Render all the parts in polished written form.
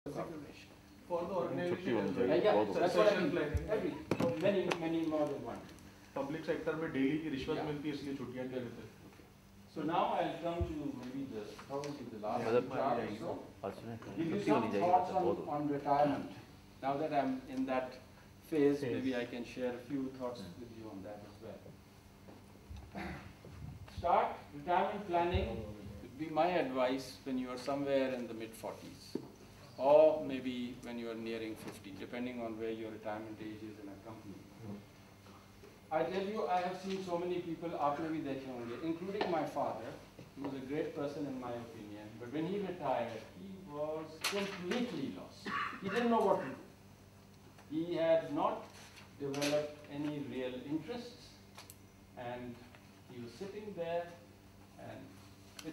For the organization, yeah, so that's what I mean. planning. Many more than one. Public sector में daily की रिश्वत मिलती है इसलिए छुट्टियां नहीं लेते. So now I'll come to maybe probably the last chart or so. Give you some thoughts on retirement. Now that I'm in that phase, maybe I can share a few thoughts with you on that as well. Start retirement planning would be my advice when you are somewhere in the mid-40s. Or maybe when you are nearing 50, depending on where your retirement age is in a company. I tell you, I have seen so many people, aapne bhi dekhe honge, including my father, who was a great person in my opinion, but when he retired, he was completely lost. He didn't know what to do. He had not developed any real interests, and he was sitting there, and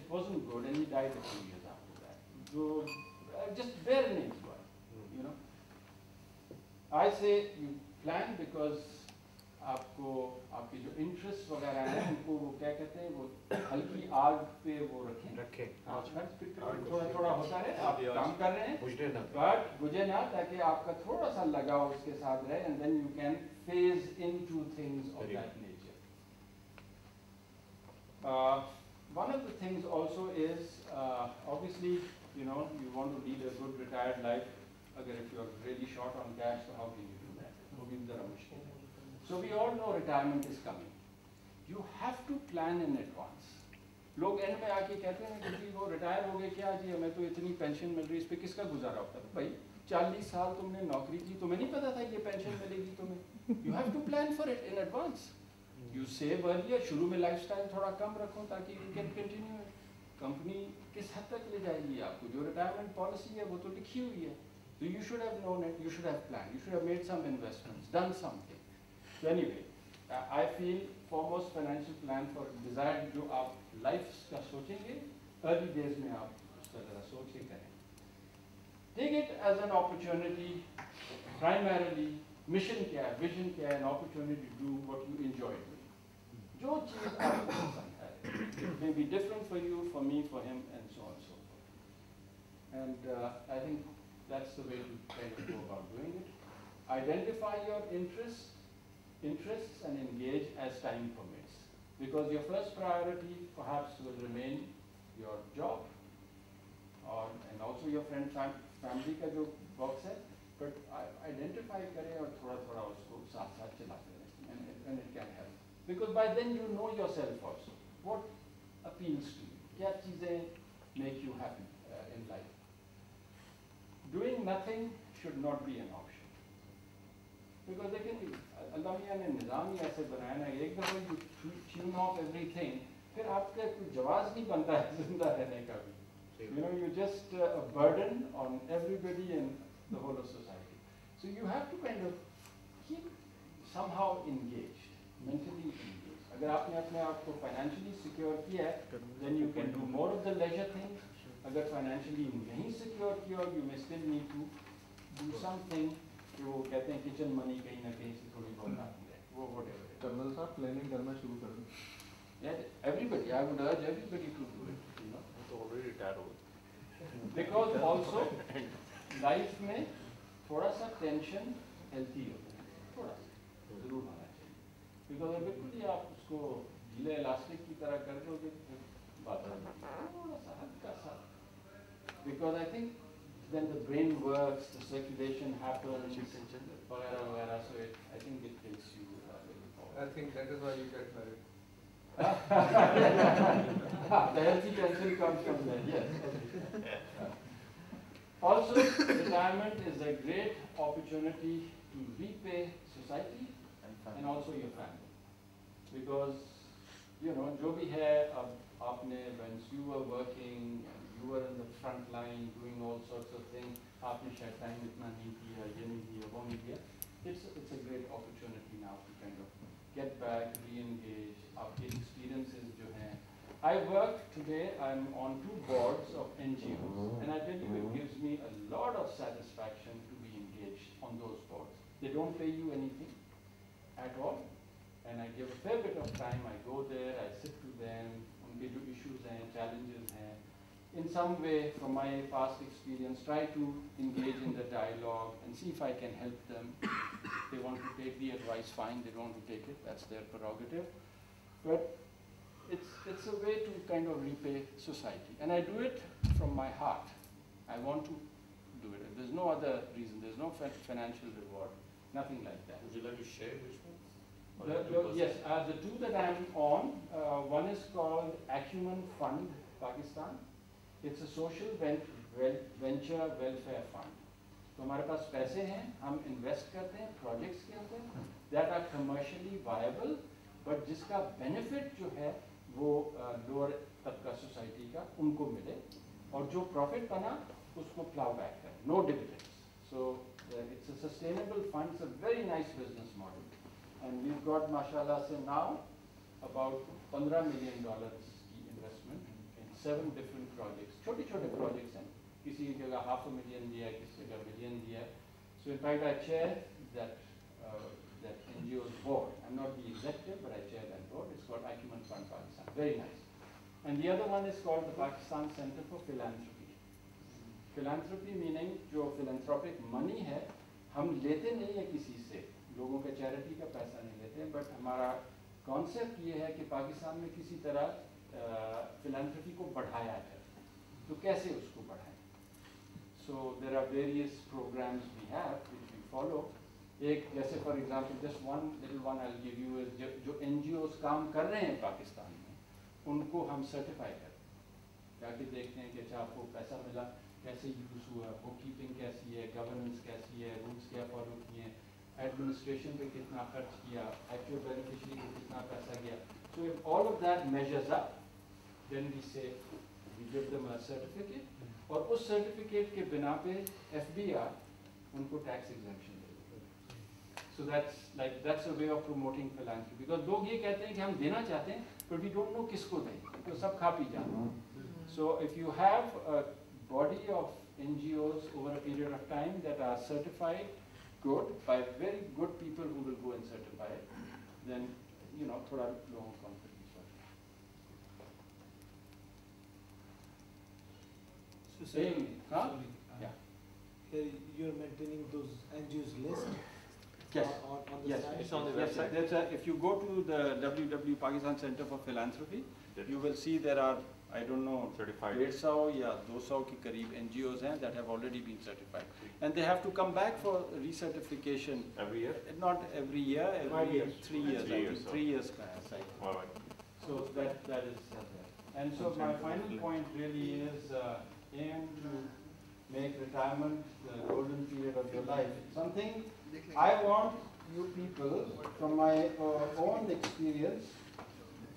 it wasn't good, and he died a few years after that. So, just bare names, you know. I say you plan because आपको आपके जो interest वगैरह हैं उनको वो क्या कहते हैं वो हल्की आग पे वो रखें थोड़ा थोड़ा होता रहे आप काम कर रहे हैं बट बुझे ना ताकि आपका थोड़ा सा लगाव उसके साथ रहे and then you can phase into things of that nature. One of the things also is obviously you know you want to lead a good retired life. Agar if you are really short on cash, so how can you do that? वो भी ज़रा मुश्किल है. So we all know retirement is coming. You have to plan in advance. लोग and में आके कहते हैं कि जी वो रिटायर हो गए क्या जी हमें तो इतनी पेंशन मिल रही है इस पे किसका गुजारा होता है भाई 40 साल तुमने नौकरी की तुम्हें नहीं पता था ये पेंशन मिलेगी तुम्हें. You have to plan for it in advance. You save earlier. शुरू में लाइफस्टाइल थोड़ा कम रखो ताकि you can continue. कंपनी किस हद तक ले जाएगी आपको जो रिटायरमेंट पॉलिसी है वो तो लिखी हुई है. So you should have known it. You should have planned. You should have made some investments, done something. So anyway, I feel foremost financial plan for desired जो आप life का सोचेंगे early days में आप उसका ज़रा सोच के करें. Take it as an opportunity, primarily mission क्या है, vision क्या है, an opportunity to do what you enjoy doing. जो चीज़ आपको पसंद है, it may be different for you, for me, for him, and so on and so forth. And I think that's the way to kind of go about doing it. Identify your interests and engage as time permits. Because your first priority perhaps will remain your job and also your family का जो box है, but identify करें और थोड़ा उसको साथ चलाते रहें and it can help. Because by then you know yourself also. What appeals to you? क्या चीज़ें make you happy in life? Doing nothing should not be an option. Because they can be, अल्लाह मियाँ ने निज़ाम ही ऐसे बनाया ना एक दफ़ा you tune off everything फिर आपका कोई जवाब नहीं बनता है जिंदा रहने का भी. You know, you're just a burden on everybody and the whole of society. So you have to kind of keep somehow engaged, mentally engaged. अगर आपने अपने आप को financially secure किया है, then you can do more of the leisure things. अगर financially नहीं secure किया, you may still need to do something. जो कहते हैं किचन मनी कहीं ना कहीं से थोड़ी बहुत आती है वो whatever. कर्नल साहब प्लानिंग करना शुरू कर दें. Yeah, everybody. I would urge everybody to do it. You know. तो already retired हो. Because also life में थोड़ा सा tension healthy होता है. थोड़ा सा जरूर होना चाहिए. Because बिल्कुल ही आप उसको ढीले इलास्टिक की तरह कर दोगे बात थोड़ा सा हल्का सा. Because I think then the brain works, the circulation happens, वगैरह. So I think it takes you really forward. I think that is why you get married. The healthy tension comes from there. Yes. Also, retirement is a great opportunity to repay society and also your family, because you know जो भी है अब आपने when you were working. You were in the front line doing all sorts of things. आपने शायद time इतना नहीं किया, ये नहीं किया, वो नहीं किया. It's a great opportunity now to kind of get back, re-engage. आपके experiences जो हैं. I work today. I'm on 2 boards of NGOs, and I tell you, it gives me a lot of satisfaction to be engaged on those boards. They don't pay you anything at all, and I give a fair bit of time. I go there, I sit to them. उनके जो issues हैं, challenges हैं. in some way, from my past experience, try to engage in the dialogue and see if I can help them. If they want to take the advice, fine. They don't want to take it, that's their prerogative. But it's a way to kind of repay society. And I do it from my heart. I want to do it. There's no other reason. There's no financial reward. Nothing like that. Would you like to share which ones? Yes, the two that I'm on, one is called Acumen Fund Pakistan. It's a social venture welfare fund. तो हमारे पास पैसे हैं, हम invest करते हैं projects के अंदर that are commercially viable, but जिसका benefit जो है वो lower तबका society का उनको मिले और जो profit बना उसको plow back करें, no dividends. So it's a sustainable fund. It's a very nice business model. And we've got, mashallah, say now about $15 million की investment in 7 different projects. छोटे-छोटे projects हैं. किसी की जगह $500,000 दिया, किसी जगह $1 million दिया. So in fact, I chair that NGO's board. I'm not the executive, but I chair that board. It's called Acumen Fund Pakistan. Very nice. And the other one is called the Pakistan Center for Philanthropy. Philanthropy meaning जो philanthropic money है, हम लेते नहीं है किसी से. लोगों के चैरिटी का पैसा नहीं लेते हैं, बट हमारा कॉन्सेप्ट ये है कि पाकिस्तान में किसी तरह फिलैंथ्रोपी को बढ़ाया जाए. तो कैसे उसको बढ़ाएं? So there are various programs we have which we follow. एक जैसे for example just one little one I will give you is जो एनजीओस काम कर रहे हैं पाकिस्तान में, उनको हम सर्टिफाई करते हैं. जाके देखते हैं कि अच्छा आपको पैसा मिला, कैसे यूज़ हुआ, बुक कीपिंग कैसी है, गवर्नेंस कैसी है, रूल्स क्या फॉलो किए, एडमिनिस्ट्रेशन पे कितना खर्च किया, एक्चुअल बेनिफिशियरी को कितना पैसा गया. So if all of that measures up, then we say we give them a certificate, और उस सर्टिफिकेट के बिना पे FBR उनको tax exemption they. So that's a way of promoting philanthropy. Because लोग ये कहते हैं कि हम देना चाहते हैं, but we don't know किसको दें, तो सब खा पी जाते हैं. So if you have a body of NGOs over a period of time that are certified good by very good people who will go and certify it, then थोड़ा लोगों को confidence होता है. So Saying, huh? Yeah. Here you're maintaining those NGOs list. Yes. On the Yes. site. It's on the Yes, website. if you go to the www Pakistan Center for Philanthropy, you will see there are, I don't know, Certified. 150 या 200 के करीब NGOs हैं that have already been certified, and they have to come back for recertification. Every year? Not every year, every 3 years. 3 years, 3 years का है cycle. All right. So that is there. And so my final point really is aim to make retirement the golden period of your life. Something I want you people, from my own experience,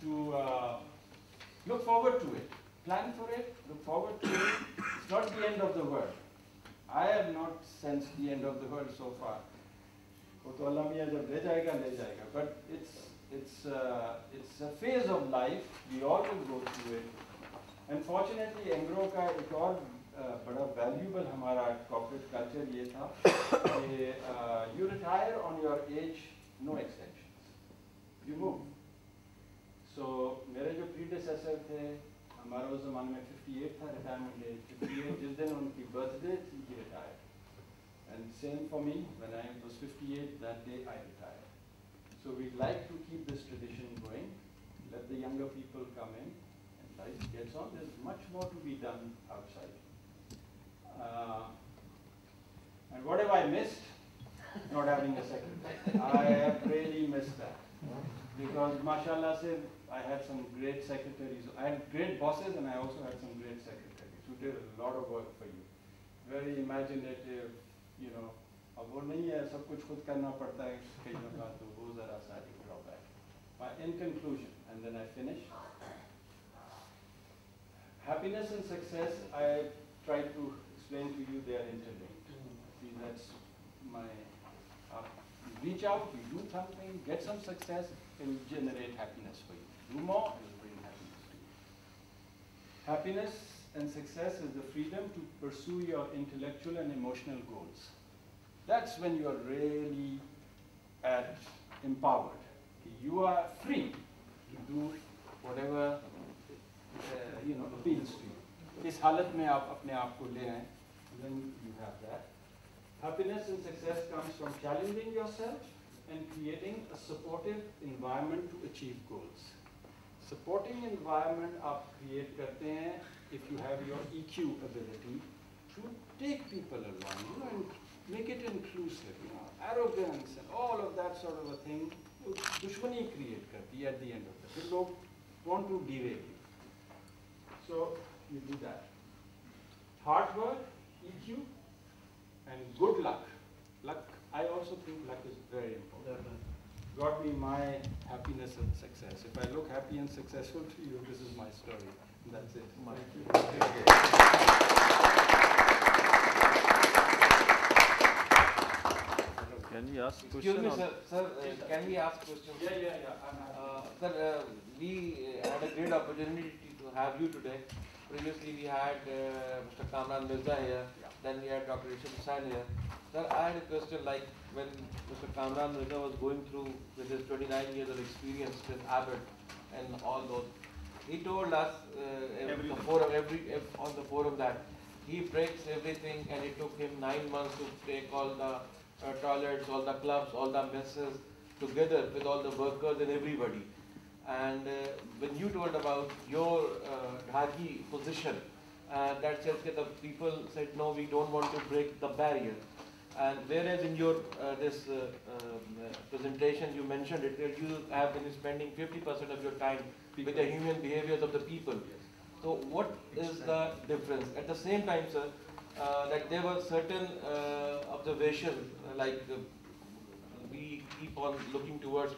to look forward to it. Plan for it, look forward to it. It's not the end of the world. I have not sensed the end of the world so far. वो तो अल्लाह मियाँ जब ले जाएगा. But it's a phase of life. We all will go through it. And fortunately, Engro का एक और बड़ा valuable हमारा corporate culture ये था कि you retire on your age, no extensions. You move. So मेरे जो predecessor थे, हमारा उस ज़माने में 58 था retirement age. 58 जिस दिन उनकी birthday थी, he retired. And same for me, when I was 58, that day I retired. So we'd like to keep this tradition going, let the younger people come in, and life gets on. There's much more to be done outside. And what have I missed? Not having a second. I have really missed that. Because mashallah se, I had some great secretaries. I had great bosses and I also had some great secretaries who did a lot of work for you. Very imaginative, अब वो नहीं है, सब कुछ खुद करना पड़ता है कई दफ़ा, तो वो ज़रा सा एक drawback. In conclusion, and then I finish. Happiness and success, I try to explain to you, they are interlinked. See, that's my, reach out, you do something, get some success, it will generate happiness for you. Do more, it will bring happiness to you. Happiness and success is the freedom to pursue your intellectual and emotional goals. That's when you are really empowered. You are free to do whatever appeals to you. इस हालत में आप अपने आप को ले आएं, then you have that. Happiness and success comes from challenging yourself and creating a supportive environment to achieve goals. Supporting environment आप create करते हैं if you have your EQ ability to take people along, you know, and make it inclusive, you know, arrogance and all of that sort of a thing, दुश्मनी create करती है at the end of the day. फिर लोग want to derail you. So you do that. Hard work, EQ, and good luck. Luck, I also think luck is very important. Got me my happiness and success. If I look happy and successful to you, this is my story. And that's it. Thank you. Can we ask Excuse question? me, sir, can we ask questions? Yeah. Sir, we had a great opportunity to have you today. Previously, we had Mr. Kamran Mirza here. Then we had Dr. Rishad Hussain here. Sir, I had a question like when Mr. Kamran Mirza was going through with his 29 years of experience with Abbott and all those, he told us on the forum that he breaks everything and it took him 9 months to take all the toilets, all the clubs, all the messes together with all the workers and everybody. And when you told about your Dhaki position, that said that the people said no, we don't want to break the barrier. And whereas in your this presentation you mentioned it that you have been spending 50% of your time with the human behaviors of the people. So what is the difference? At the same time, sir, that there were certain observations like we keep on looking towards,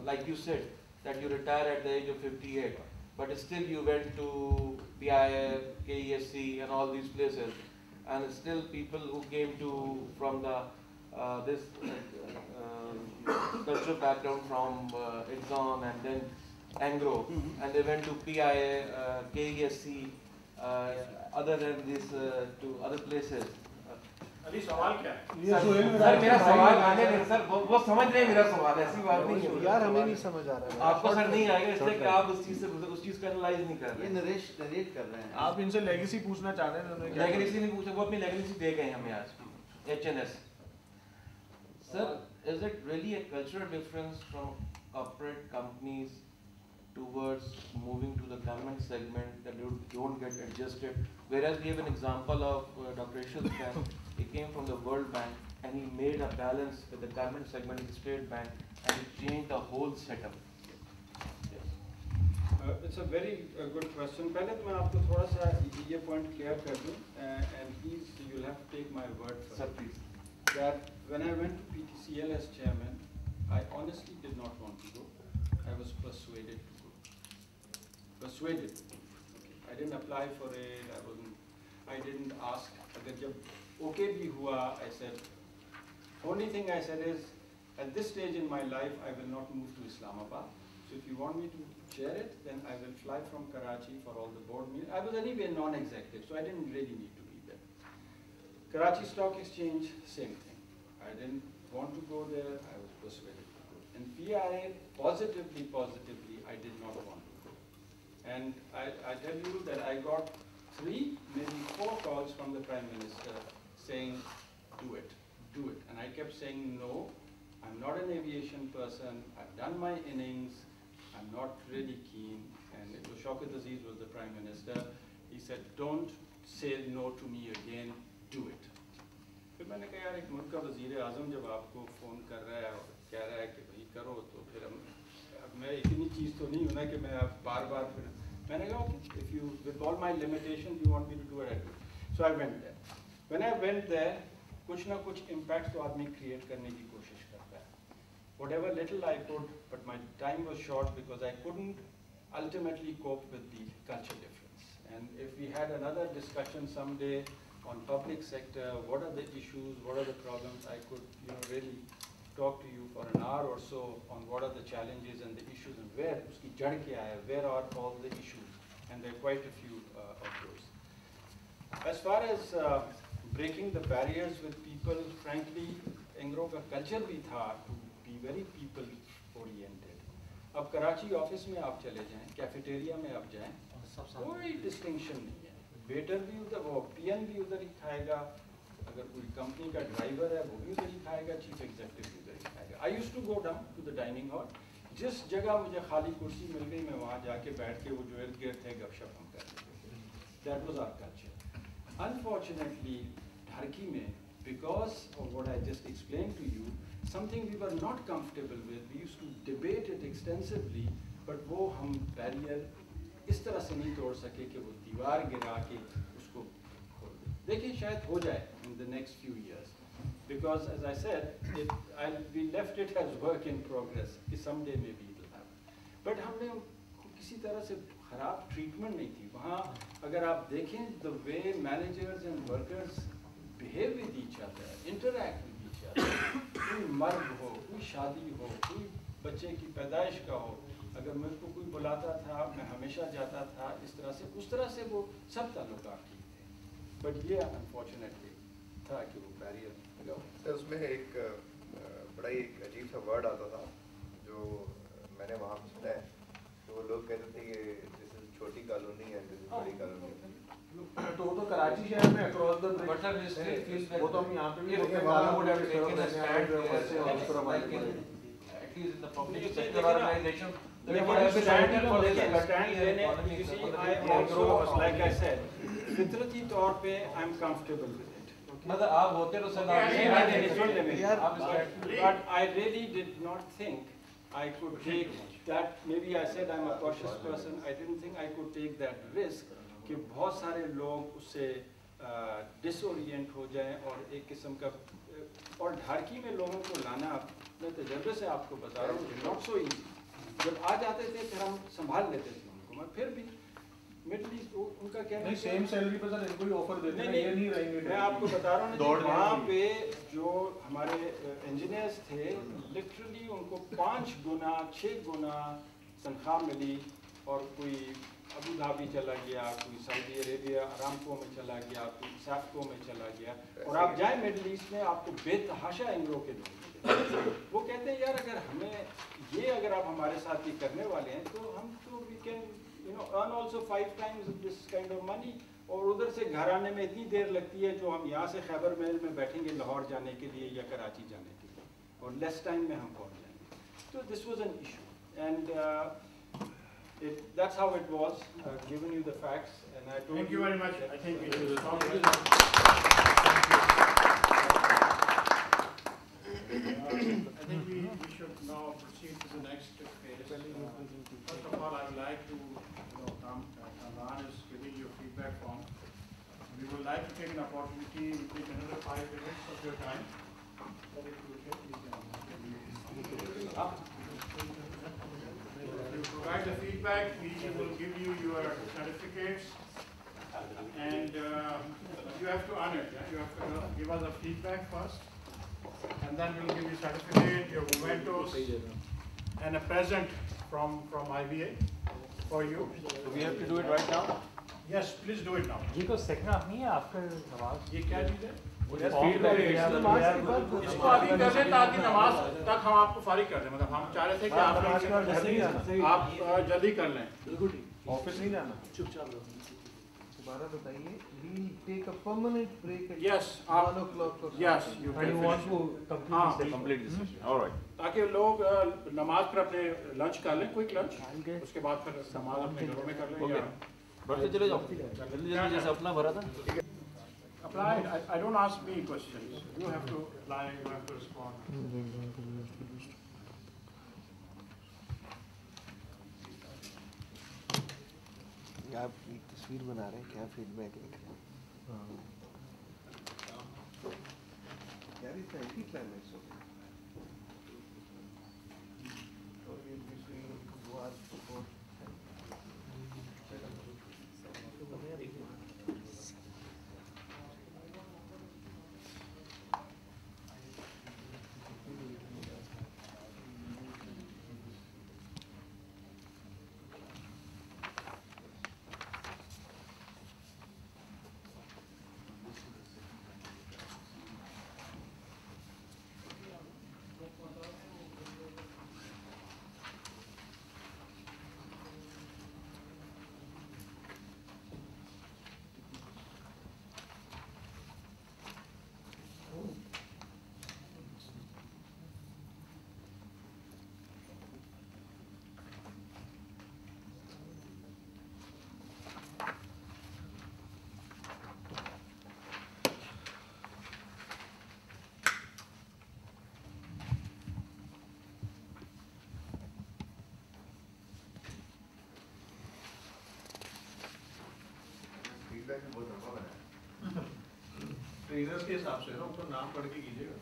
like you said, that you retire at the age of 58, but still you went to PIF, KESC and all these places, and still people who came to from the this cultural background from Exxon and then Angro, and they went to PIA, KESC, other than this to other places. अभी सवाल क्या है? Sir मेरा सवाल आने दें sir, वो समझ रहे हैं मेरा सवाल, ऐसी बात नहीं है यार, हमें नहीं समझ आ रहा है। आपको सर नहीं आएगा इसलिए कि आप उस चीज का एनालाइज नहीं कर रहे हैं। ये नरेट कर रहे हैं। आप इनसे लेगेसी पूछना चाह रहे हैं, उन्होंने क्या लेगेसी नहीं पूछा, वो अपनी लेगेसी दे गए हमें आज HNS। Sir, is it really a cultural difference from corporate companies towards moving to the government segment that you don't get adjusted? Whereas we have an example of Dr. Rishad Hussain, he came from the World Bank and he made a balance with the government segment in the State Bank and he changed the whole setup. It's a very good question. पहले तो मैं आपको थोड़ा सा ये point clear कर दूँ, and please you'll have to take my word for Sir, it. please. That when I went to PTCL as chairman, I honestly did not want to go. I was persuaded to go. Persuaded. Okay. I didn't apply for it. I didn't ask. अगर जब okay भी हुआ, I said, only thing I said is, at this stage in my life, I will not move to Islamabad. So if you want me to chair it, then I will fly from Karachi for all the board meetings. I was anyway non-executive, so I didn't really need to be there. Karachi Stock Exchange, same thing. I didn't want to go there. I was persuaded to go. And PIA, positively, I did not want to go. And I tell you that I got 3, maybe 4 calls from the Prime Minister saying, do it. And I kept saying, no, I'm not an aviation person. I've done my innings. I'm not really keen. And it was Shaukat Aziz was the Prime Minister. He said, don't say no to me again, do it. फिर मैंने कहा यार एक मुल्क का वज़ीर आज़म जब आपको फ़ोन कर रहा है और कह रहा है कि भाई करो, तो फिर मैं इतनी चीज़ तो नहीं हूँ ना कि मैं अब बार फिर मैंने कहा okay, if you with all my limitations you want me to do it, I do. So I went there. When I went there, कुछ ना कुछ impact तो आदमी create करने की कोशिश करता है. Whatever little I could, but my time was short because I couldn't ultimately cope with the culture difference. And if we had another discussion someday on public sector, what are the issues, what are the problems, I could really talk to you for an hour or so on what are the challenges and the issues and where uski jad kya hai, where are all the issues, and there are quite a few of those. As far as breaking the barriers with people, frankly, Engro ka culture bhi tha to be very people oriented. अब Karachi office में आप चले जाएं, cafeteria में आप जाएं, कोई distinction नहीं है, वेटर भी उधर, वो पीएन भी उधर ही खाएगा, अगर कोई कंपनी का ड्राइवर है वो भी उधर ही खाएगा, चीफ एग्जीक्यूटिव भी उधर ही खाएगा। I used to go down to the dining hall, जिस जगह मुझे खाली कुर्सी मिल गई मैं वहाँ जाके बैठ के वो जो इर्द गिर्द थे गपशप हम कर लेते थे। That was our culture. Unfortunately Dharki में, because of what I just explained to you, something we were not comfortable with, we used to debate it extensively, but वो हम बैरियर इस तरह से नहीं तोड़ सके कि वो दीवार गिरा के उसको खोल दें। देखिए शायद हो जाए in the next few years, because as I said, we left it as work in progress, कि someday maybe it will happen. But हमने किसी तरह से खराब ट्रीटमेंट नहीं थी वहाँ। अगर आप देखें the way managers and workers behave with each other, interact with each other, कोई मर्द हो, कोई शादी हो, कोई बच्चे की पैदाइश का हो, अगर मेरे को कोई बुलाता था मैं हमेशा जाता था, इस तरह से उस तरह से वो सब ताल्लुकात ठीक थे। बट ये अनफॉर्चुनेटली था कि वो बैरियर लगा। तो उसमें एक बड़ा ही एक अजीब सा वर्ड आता था जो मैंने वहाँ पे सुना है, तो वो लोग कहते थे कि दिस इज छोटी कॉलोनी है, दिस इज बड़ी कॉलोनी। तो वो तो कराची शहर में across the bridge, But sir, we still feel that वो तो हम यहाँ पे भी if देखें, Bengal वाला would have मुझे taken a stand there, वैसे और उस तरह like वाले at least in the public लेकिन sector लेकिन organization, they लेकिन would have stand standed for this लेकिन stand country and लेने, economy you see, for the I people. also, like I said, फितरती तौर पे I am comfortable with it. मतलब आप होते तो sir But I really did not think I could take that. Maybe I said I'm a cautious person. I didn't think I could take that risk कि बहुत सारे लोग उससे डिसोरिएंट हो जाएं और एक किस्म का, और ढारकी में लोगों को लाना, मैं तजर्बे से आपको बता रहा हूँ, नॉट सो ईजी। जब आ जाते थे फिर हम संभाल लेते थे उनको, मैं फिर भी मिडल ईस्ट उनका कहना नहीं, सेम सैलरी पे सर इनको ही ऑफर देते हैं, ये नहीं रहेंगे। मैं आपको बता रहा हूँ ना, वहाँ पे जो हमारे इंजीनियर्स थे, लिटरली उनको 5 गुना 6 गुना तनख्वाह मिली, और कोई अबू धाबी चला गया, कोई सऊदी अरेबिया अरामको में चला गया, कोई सैफको में चला गया, और आप जाए मिडल ईस्ट में आपको बेतहाशा इंग्रो के लोग मिलेंगे। वो कहते हैं यार अगर हमें ये, अगर आप हमारे साथ ये करने वाले हैं तो हम तो we can earn also 5 times this kind of money, और उधर से घर आने में इतनी देर लगती है जो हम यहाँ से खैबर महल में बैठेंगे लाहौर जाने के लिए या कराची जाने के लिए, और लेस टाइम में हम पहुँच जाएंगे। तो this was an issue, and that's how it was, given you the facts, and I told Thank you very much. I think we should stop here. I think we should now proceed to the next phase. First of all, I would like to, Kamran is giving you feedback form. We would like to take an opportunity to take another 5 minutes of your time. If you provide the feedback, we will give you your certificates, and you have to honor it. Yeah? You have to give us a feedback first, and then we'll give you certificate, your mementos, and a present from IBA for you. So we have to do it right now? Yes, please do it now. ये तो second half नहीं है after नमाज। ये क्या चीज़ है? इसको अभी कर लें ताकि नमाज तक हम आपको फारिग कर दें। मतलब हम चाह रहे थे कि आप जल्दी कर लें। बिल्कुल ठीक। ऑफिस नहीं जाना, चुपचाप रहो। दोबारा बताइए। We'll take a permanent break at Yes, 1 o'clock or Yes, something. you And can you want finish. to हाँ, complete this session? all right. ताकि लोग नमाज पर अपने लंच कर लें, क्विक लंच, उसके बाद फिर नमाज अपने घरों में कर लें। या बढ़ते चले जाओ जल्दी जल्दी जैसे अपना भरा था। apply. I don't ask me questions. You have to apply. You have to respond. आप एक तस्वीर बना रहे हैं, क्या फीडबैक लिख रहे हैं? यार इतना ही क्लाइमेक्स हो गया। और ये दूसरी वो आज before एडवर्टाइजमेंट बहुत लंबा बनाया ट्रेनर्स के हिसाब से ना ऊपर नाम पढ़ के कीजिएगा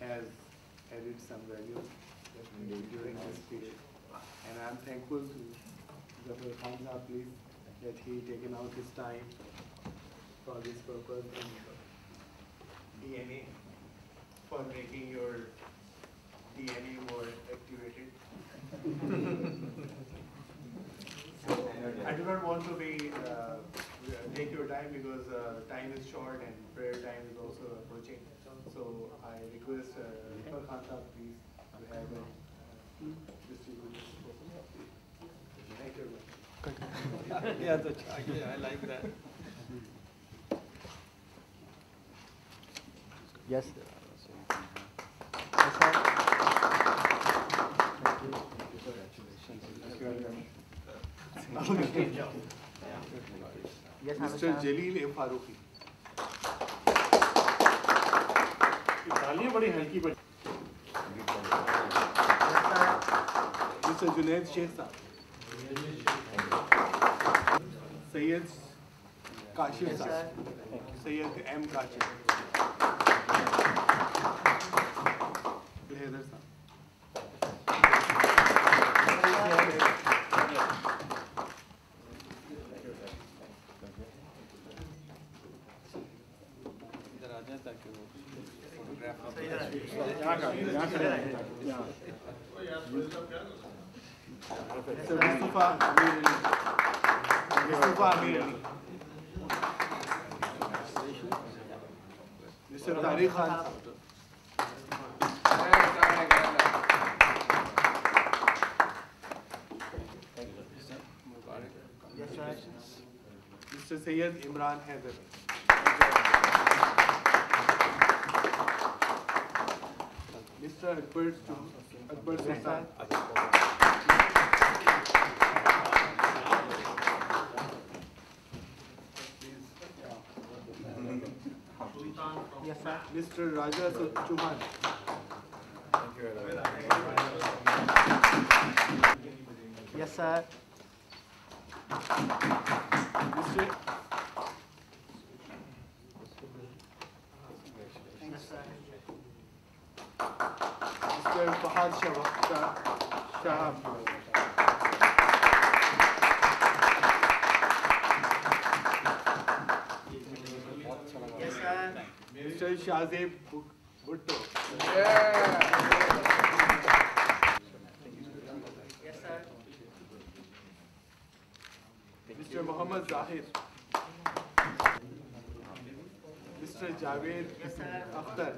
has added some value during this period. And I'm thankful to Dr. Khan Saab, please, that he taken out his time for this purpose and DNA for making your DNA more activated. I do not want to be take your time because time is short and prayer time is also approaching. So I request Dr. Khan Saab, please, to have a distribution. Thank you very much. Yeah, I like that. Yes. Yes, Mr. Jalil A. Farooqi. तालियां बड़ी हल्की बड़ी Mr. Junaid Sheikh Saab. Sayyid Kashif Saab. Sayyid M. Kashif. Leher Saab. Mr. Mustafa Amir Ali. Mustafa Amir Ali. Mr. Tariq Khan. Mr. Sayyid Imran Haider. Mr. Akbar Sultan. Yes, sir. Mr. Raja Chauhan. Yes, sir. Mr. Mr. Fahad Shahab. Yes, sir. Mr. Shazeb Bhutto. Yes, sir. Mr. Muhammad Zahir. Mr. Javed Akhtar.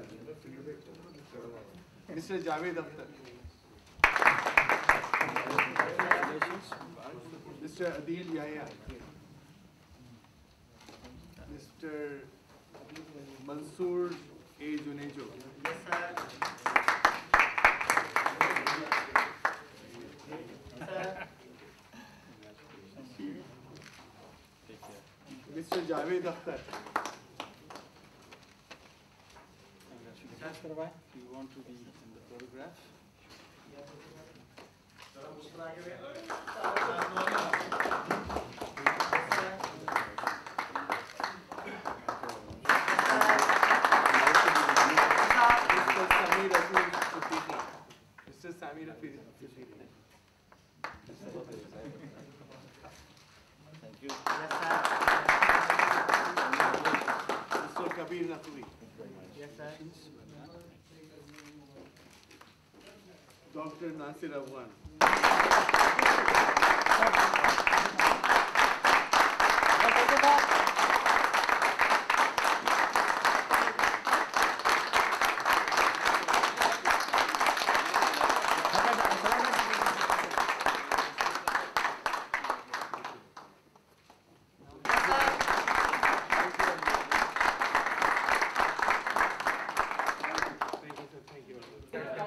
Mr. Javed Akhtar. Mr. Adil Yahya. Mr. Mansoor A. Junejo. Yes, sir. Mr. Javed Akhtar. autograph करवाएं if you want to be in the photograph. जरा मुस्कुरा के दें। Mr. Samir Rafi. Thank you. Mr. Kabir Naqvi. Yes, sir. Dr. Nasir Afghan.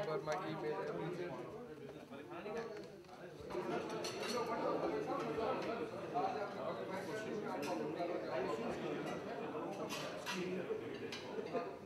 For my email, everything. Thank you.